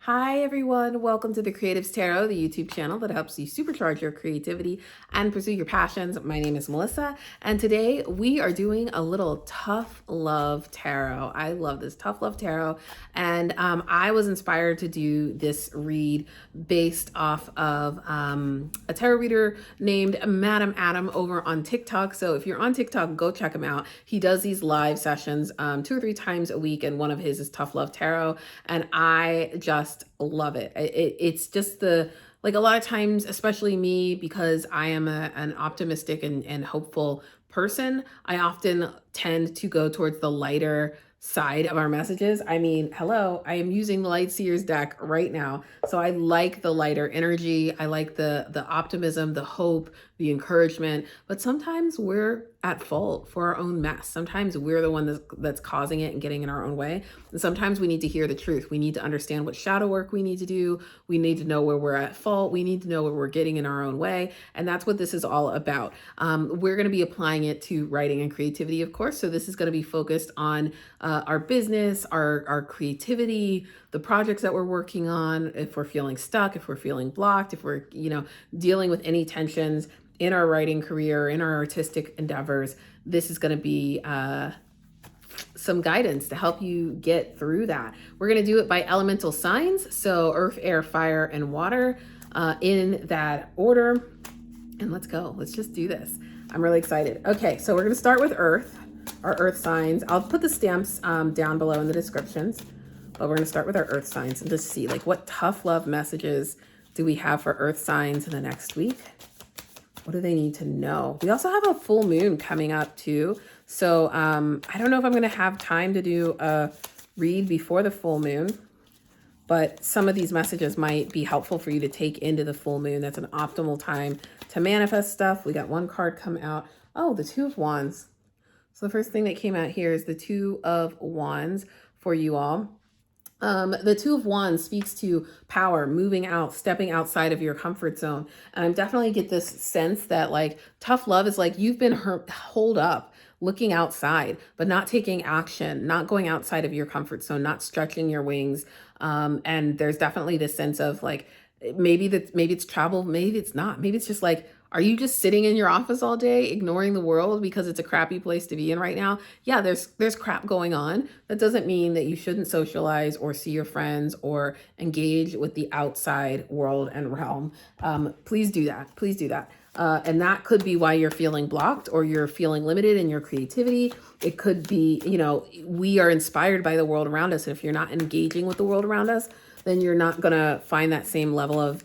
Hi everyone, welcome to the Creatives Tarot, the YouTube channel that helps you supercharge your creativity and pursue your passions. My name is Melissa, and today we are doing a little tough love tarot. I love this tough love tarot, and I was inspired to do this read based off of a tarot reader named Madam Adam over on TikTok. So if you're on TikTok, go check him out. He does these live sessions 2 or 3 times a week, and one of his is Tough Love Tarot, and I just love it. It's just like a lot of times, especially me, because I am an optimistic and hopeful person, I often tend to go towards the lighter side of our messages. I mean, hello, I am using the Light Seers deck right now. So I like the lighter energy. I like the optimism, the hope, the encouragement, but sometimes we're at fault for our own mess. Sometimes we're the one that's causing it and getting in our own way. And sometimes we need to hear the truth. We need to understand what shadow work we need to do. We need to know where we're at fault. We need to know where we're getting in our own way. And that's what this is all about. We're going to be applying it to writing and creativity, of course. So this is going to be focused on our business, our creativity, the projects that we're working on, if we're feeling stuck, if we're feeling blocked, if we're, dealing with any tensions in our writing career, in our artistic endeavors. This is going to be some guidance to help you get through that. We're going to do it by elemental signs. So earth, air, fire, and water in that order. And let's go. Let's just do this. I'm really excited. Okay, so we're going to start with earth, our earth signs. I'll put the stamps down below in the descriptions, but we're going to start with our earth signs and just see like what tough love messages do we have for earth signs in the next week. What do they need to know? We also have a full moon coming up too. So I don't know if I'm going to have time to do a read before the full moon, but some of these messages might be helpful for you to take into the full moon. That's an optimal time to manifest stuff. We got one card come out. Oh, the Two of Wands. So the first thing that came out here is the Two of Wands for you all. The Two of Wands speaks to power, moving out, stepping outside of your comfort zone. And I definitely get this sense that like tough love is like you've been holed up, looking outside, but not taking action, not going outside of your comfort zone, not stretching your wings. And there's definitely this sense of like, maybe it's travel, maybe it's not, maybe it's just like, are you just sitting in your office all day, ignoring the world because it's a crappy place to be in right now? Yeah, there's crap going on. That doesn't mean that you shouldn't socialize or see your friends or engage with the outside world and realm. Please do that. Please do that. And that could be why you're feeling blocked or you're feeling limited in your creativity. It could be, we are inspired by the world around us. And if you're not engaging with the world around us, then you're not going to find that same level of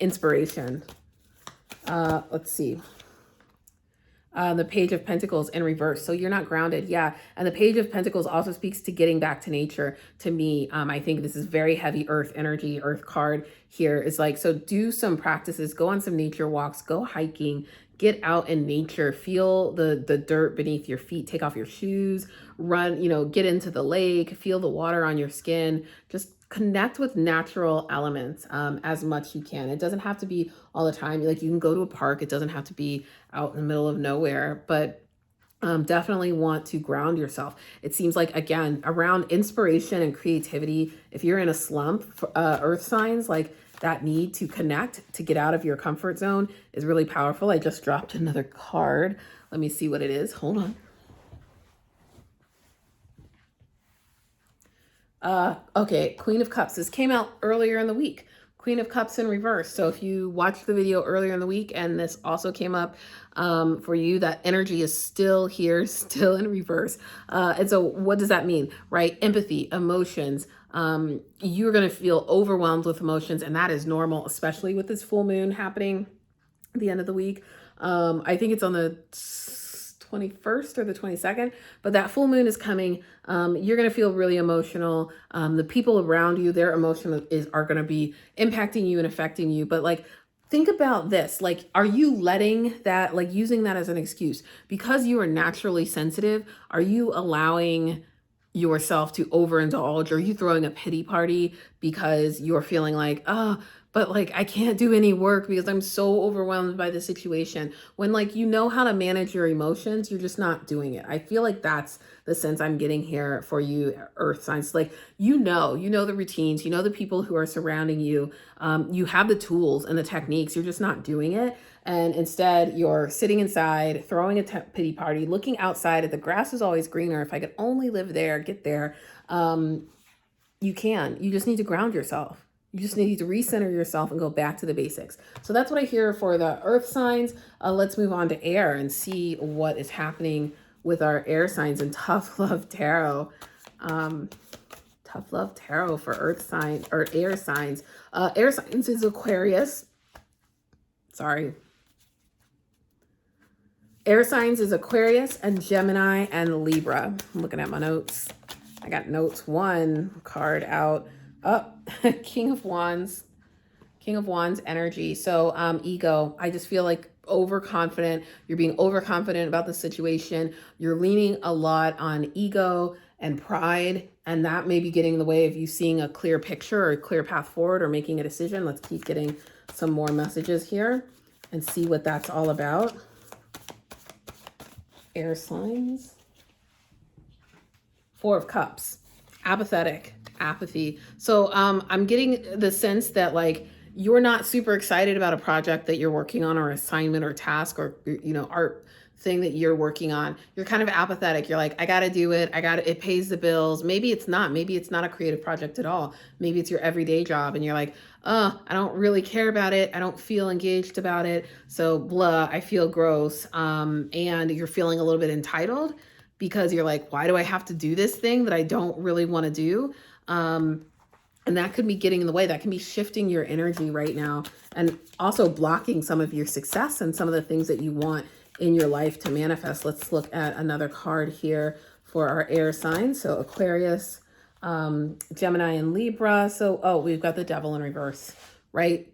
inspiration. Let's see. The Page of Pentacles in reverse. So you're not grounded. Yeah. And the Page of Pentacles also speaks to getting back to nature. To me, I think this is very heavy earth energy. Earth card here is like, so do some practices, go on some nature walks, go hiking, get out in nature, feel the dirt beneath your feet, take off your shoes, run, get into the lake, feel the water on your skin, just connect with natural elements as much you can. It doesn't have to be all the time. Like you can go to a park. It doesn't have to be out in the middle of nowhere, but definitely want to ground yourself. It seems like, again, around inspiration and creativity, if you're in a slump, earth signs, like that need to connect, to get out of your comfort zone is really powerful. I just dropped another card. Let me see what it is. Hold on. Okay, Queen of Cups. This came out earlier in the week. Queen of Cups in reverse. So if you watched the video earlier in the week and this also came up for you, that energy is still here, still in reverse. And so what does that mean, right? Empathy, emotions. You're going to feel overwhelmed with emotions, and that is normal, especially with this full moon happening at the end of the week. I think it's on the 21st or the 22nd, but that full moon is coming. You're going to feel really emotional. The people around you, their emotions are going to be impacting you and affecting you. But like, think about this. Like, are you letting that, like using that as an excuse? Because you are naturally sensitive, are you allowing yourself to overindulge? Are you throwing a pity party because you're feeling like, oh, but like I can't do any work because I'm so overwhelmed by the situation. When like you know how to manage your emotions, you're just not doing it. I feel like that's the sense I'm getting here for you, earth signs. Like you know the routines, you know the people who are surrounding you. You have the tools and the techniques, you're just not doing it. And instead you're sitting inside, throwing a pity party, looking outside at the grass is always greener. If I could only live there, get there. You can. You just need to ground yourself. You just need to recenter yourself and go back to the basics. So that's what I hear for the earth signs. Let's move on to air and see what is happening with our air signs and tough love tarot. Tough love tarot for earth signs or air signs. Air signs is Aquarius. Sorry. Air signs is Aquarius and Gemini and Libra. I'm looking at my notes. I got notes. One card out. King of Wands. King of Wands energy. So ego. I just feel like overconfident. You're being overconfident about the situation. You're leaning a lot on ego and pride, and that may be getting in the way of you seeing a clear picture or a clear path forward or making a decision. Let's keep getting some more messages here and see what that's all about. Air signs. Four of Cups. Apathetic. Apathy. So I'm getting the sense that like you're not super excited about a project that you're working on or assignment or task or, you know, art thing that you're working on. You're kind of apathetic. You're like, I got to do it. It pays the bills. Maybe it's not a creative project at all. Maybe it's your everyday job. And you're like, oh, I don't really care about it. I don't feel engaged about it. So blah, I feel gross. And you're feeling a little bit entitled because you're like, why do I have to do this thing that I don't really want to do? And that could be getting in the way. That can be shifting your energy right now and also blocking some of your success and some of the things that you want in your life to manifest. Let's look at another card here for our air signs. So Aquarius, Gemini and Libra. So, we've got the Devil in reverse, right?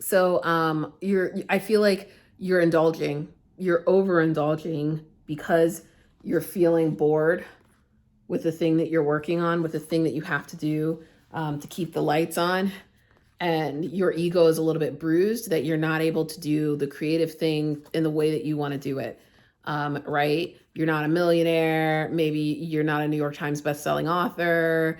So, I feel like you're overindulging because you're feeling bored with the thing that you're working on, with the thing that you have to do to keep the lights on. And your ego is a little bit bruised that you're not able to do the creative thing in the way that you want to do it, right? You're not a millionaire. Maybe you're not a New York Times bestselling author.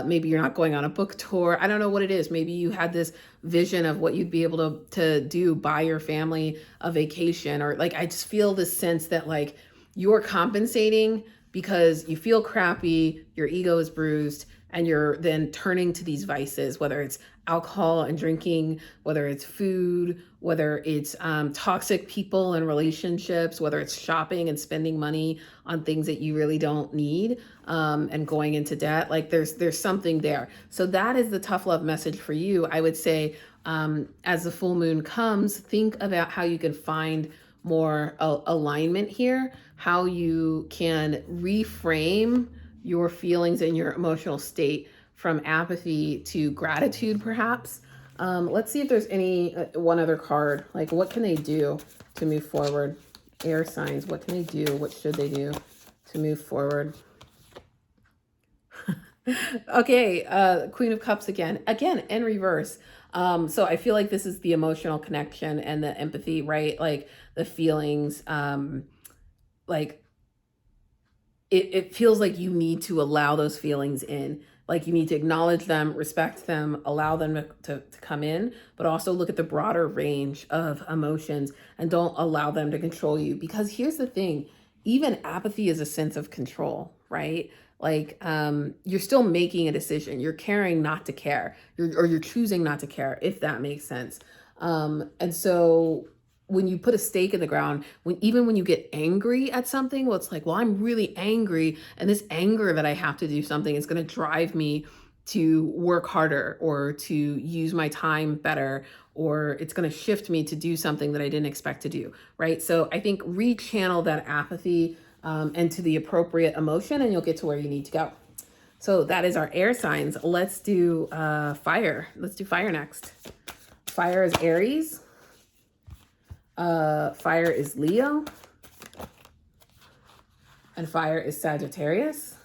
Maybe you're not going on a book tour. I don't know what it is. Maybe you had this vision of what you'd be able to do, buy your family a vacation, or like, I just feel this sense that like you're compensating because you feel crappy, your ego is bruised, and you're then turning to these vices, whether it's alcohol and drinking, whether it's food, whether it's toxic people and relationships, whether it's shopping and spending money on things that you really don't need, and going into debt. Like there's something there. So that is the tough love message for you. I would say as the full moon comes, think about how you can find more alignment here, how you can reframe your feelings and your emotional state from apathy to gratitude, perhaps. Let's see if there's any one other card. Like, what can they do to move forward? Air signs, what can they do? What should they do to move forward? Okay, Queen of Cups again in reverse. So I feel like this is the emotional connection and the empathy, right? Like the feelings, like it feels like you need to allow those feelings in. Like you need to acknowledge them, respect them, allow them to come in, but also look at the broader range of emotions and don't allow them to control you. Because here's the thing, even apathy is a sense of control, right? Like you're still making a decision. You're caring not to care, or you're choosing not to care, if that makes sense. And so when you put a stake in the ground, even when you get angry at something, well, it's like, well, I'm really angry, and this anger that I have to do something is going to drive me to work harder or to use my time better, or it's going to shift me to do something that I didn't expect to do, right? So I think rechannel that apathy and to the appropriate emotion, and you'll get to where you need to go. So that is our air signs. Let's do fire. Let's do fire next. Fire is Aries. Fire is Leo. And fire is Sagittarius.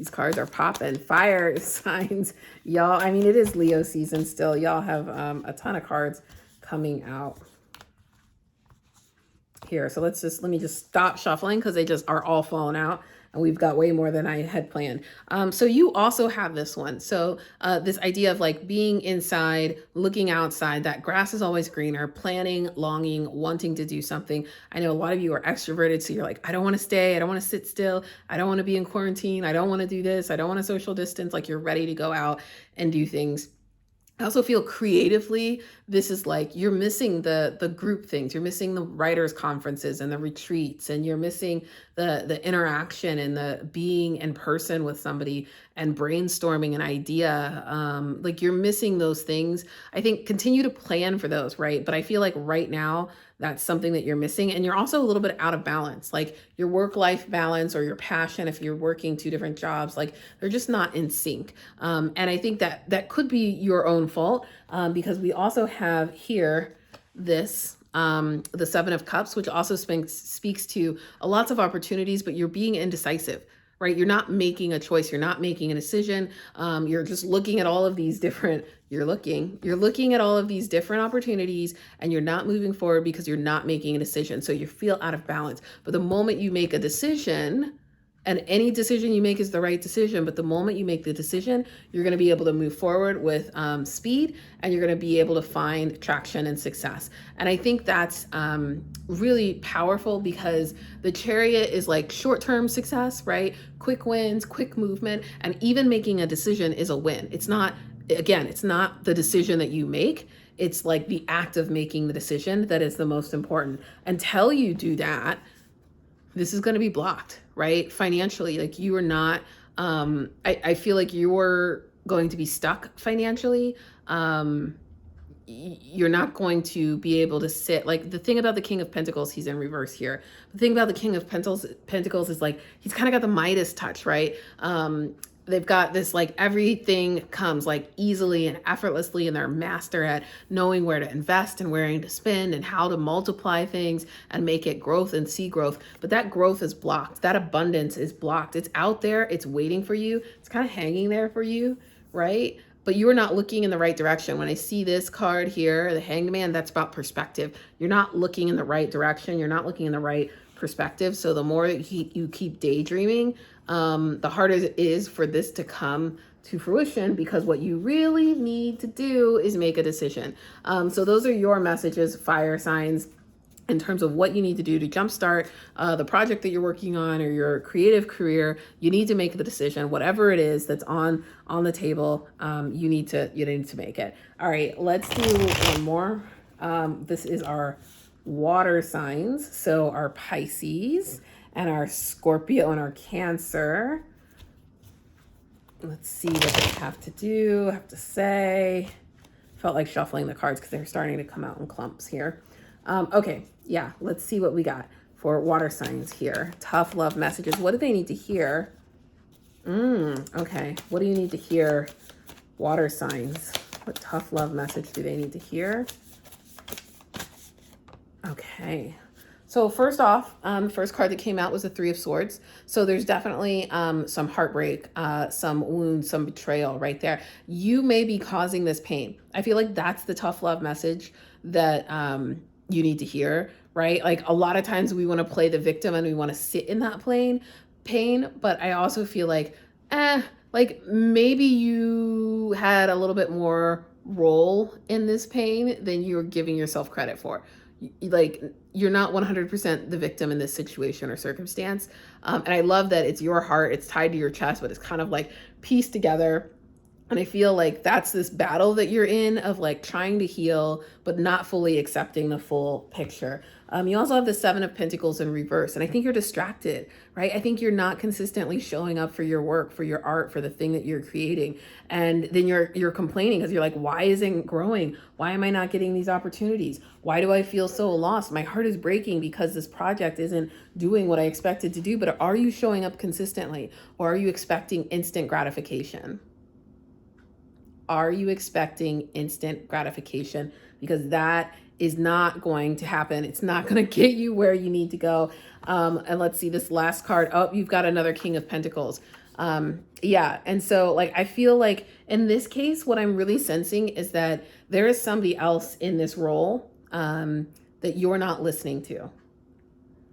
These cards are popping. Fire signs, y'all. I mean, it is Leo season still. Y'all have a ton of cards coming out here. So let me just stop shuffling because they just are all falling out. And we've got way more than I had planned. So you also have this one. So this idea of like being inside, looking outside, that grass is always greener, planning, longing, wanting to do something. I know a lot of you are extroverted. So you're like, I don't want to stay. I don't want to sit still. I don't want to be in quarantine. I don't want to do this. I don't want to social distance. Like you're ready to go out and do things. I also feel creatively, this is like you're missing the group things. You're missing the writers' conferences and the retreats, and you're missing the interaction and the being in person with somebody and brainstorming an idea. Like you're missing those things. I think continue to plan for those, right? But I feel like right now that's something that you're missing, and you're also a little bit out of balance. Like your work-life balance or your passion, if you're working two different jobs, like they're just not in sync. And I think that could be your own fault, because we also have here this the Seven of Cups, which also speaks to lots of opportunities, but you're being indecisive, right? You're not making a choice. You're not making a decision. You're just looking at all of these different, you're looking at all of these different opportunities, and you're not moving forward because you're not making a decision. So you feel out of balance. But the moment you make a decision, and any decision you make is the right decision, but the moment you make the decision, you're going to be able to move forward with speed, and you're going to be able to find traction and success. And I think that's really powerful, because the Chariot is like short-term success, right? Quick wins, quick movement, and even making a decision is a win. It's not, again, it's not the decision that you make. It's like the act of making the decision that is the most important. Until you do that, this is going to be blocked, right? Financially, like you are not, I feel like you're going to be stuck financially. You're not going to be able to sit, like the thing about the King of Pentacles, he's in reverse here. The thing about the King of Pentacles is like, he's kind of got the Midas touch, right? They've got this, like everything comes like easily and effortlessly, and they're a master at knowing where to invest and where to spend and how to multiply things and make it growth and see growth. But that growth is blocked. That abundance is blocked. It's out there. It's waiting for you. It's kind of hanging there for you, right? But you are not looking in the right direction. When I see this card here, the Hanged Man, that's about perspective. You're not looking in the right direction. You're not looking in the right perspective. So the more you keep daydreaming, the harder it is for this to come to fruition, because what you really need to do is make a decision. So those are your messages, fire signs, in terms of what you need to do to jumpstart the project that you're working on or your creative career. You need to make the decision, whatever it is that's on the table. You need to make it. All right, let's do one more. This is our water signs. So our Pisces and our Scorpio and our Cancer. Let's see what they have to say. Felt like shuffling the cards because they're starting to come out in clumps here. Okay, yeah, let's see what we got for water signs here. Tough love messages. What do they need to hear? Okay, what do you need to hear, water signs? What tough love message do they need to hear? Okay, so first off, first card that came out was the Three of Swords. So there's definitely some heartbreak, some wounds, some betrayal right there. You may be causing this pain. I feel like that's the tough love message that you need to hear, right? Like a lot of times we want to play the victim and we want to sit in that pain, but I also feel like, like maybe you had a little bit more role in this pain than you're giving yourself credit for. Like you're not 100% the victim in this situation or circumstance. And I love that it's your heart, it's tied to your chest, but it's kind of like pieced together. And I feel like that's this battle that you're in of like trying to heal, but not fully accepting the full picture. You also have the Seven of Pentacles in reverse. And I think you're distracted, right? I think you're not consistently showing up for your work, for your art, for the thing that you're creating. And then you're complaining because you're like, why isn't it growing? Why am I not getting these opportunities? Why do I feel so lost? My heart is breaking because this project isn't doing what I expected to do. But are you showing up consistently, or are you expecting instant gratification? Are you expecting instant gratification? Because that is not going to happen. It's not going to get you where you need to go. And let's see this last card. Oh, you've got another King of Pentacles. Yeah. And so like, I feel like in this case, what I'm really sensing is that there is somebody else in this role, that you're not listening to.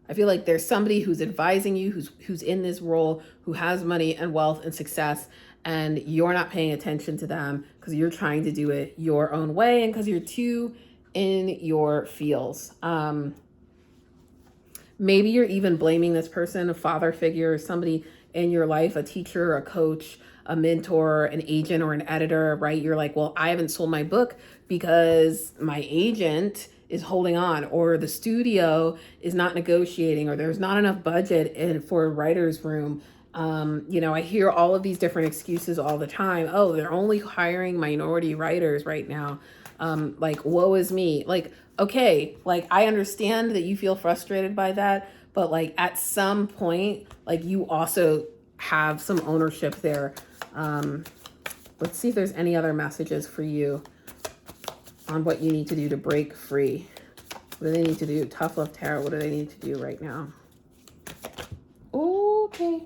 I feel like there's somebody who's advising you, who's in this role, who has money and wealth and success, and you're not paying attention to them because you're trying to do it your own way and because you're too in your feels. Maybe you're even blaming this person, a father figure, somebody in your life, a teacher, a coach, a mentor, an agent, or an editor, right? You're like, well, I haven't sold my book because my agent is holding on, or the studio is not negotiating, or there's not enough budget for a writer's room. I hear all of these different excuses all the time. Oh, they're only hiring minority writers right now. Like, woe is me. Like, okay, like I understand that you feel frustrated by that, but like at some point, like you also have some ownership there. Let's see if there's any other messages for you on what you need to do to break free. What do they need to do? Tough Love Tarot, what do they need to do right now? Okay.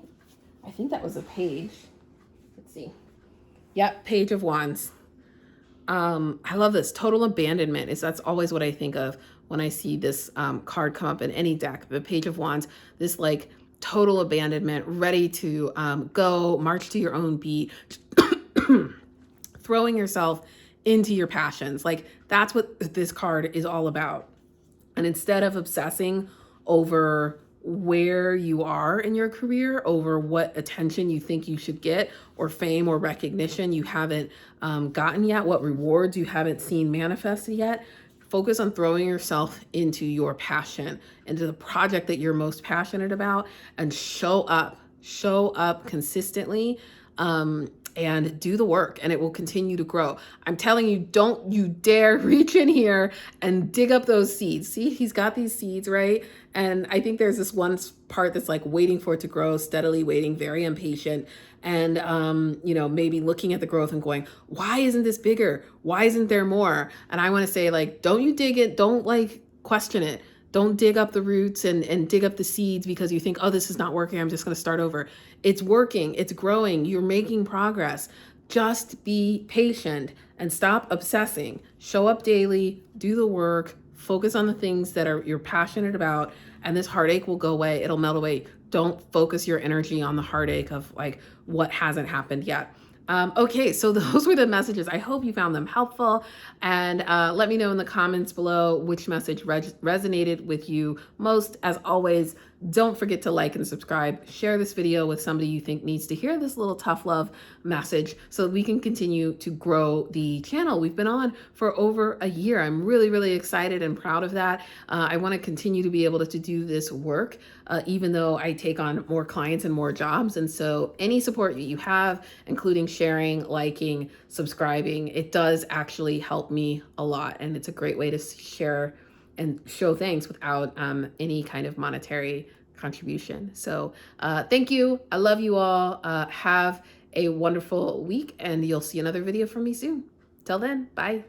I think that was a page. Let's see. Yep, Page of Wands. I love this. Total abandonment that's always what I think of when I see this card come up in any deck. The Page of Wands, this like total abandonment, ready to go, march to your own beat, throwing yourself into your passions. Like that's what this card is all about. And instead of obsessing over where you are in your career, over what attention you think you should get, or fame or recognition you haven't gotten yet, what rewards you haven't seen manifested yet, focus on throwing yourself into your passion, into the project that you're most passionate about, and show up consistently. And do the work, and it will continue to grow. I'm telling you, don't you dare reach in here and dig up those seeds. See, he's got these seeds, right? And I think there's this one part that's like waiting for it to grow, steadily waiting, very impatient. And, maybe looking at the growth and going, why isn't this bigger? Why isn't there more? And I want to say, like, don't you dig it. Don't like question it. Don't dig up the roots and dig up the seeds because you think, oh, this is not working. I'm just going to start over. It's working. It's growing. You're making progress. Just be patient and stop obsessing. Show up daily, do the work, focus on the things that you're passionate about, and this heartache will go away. It'll melt away. Don't focus your energy on the heartache of like what hasn't happened yet. Okay, so those were the messages. I hope you found them helpful, and let me know in the comments below which message resonated with you most. As always, don't forget to like and subscribe. Share this video with somebody you think needs to hear this little tough love message so that we can continue to grow the channel. We've been on for over a year. I'm really, really excited and proud of that. I want to continue to be able to do this work, even though I take on more clients and more jobs. And so any support that you have, including sharing, liking, subscribing, it does actually help me a lot. And it's a great way to share and show thanks without any kind of monetary contribution. So thank you. I love you all. Have a wonderful week, and you'll see another video from me soon. Till then, bye.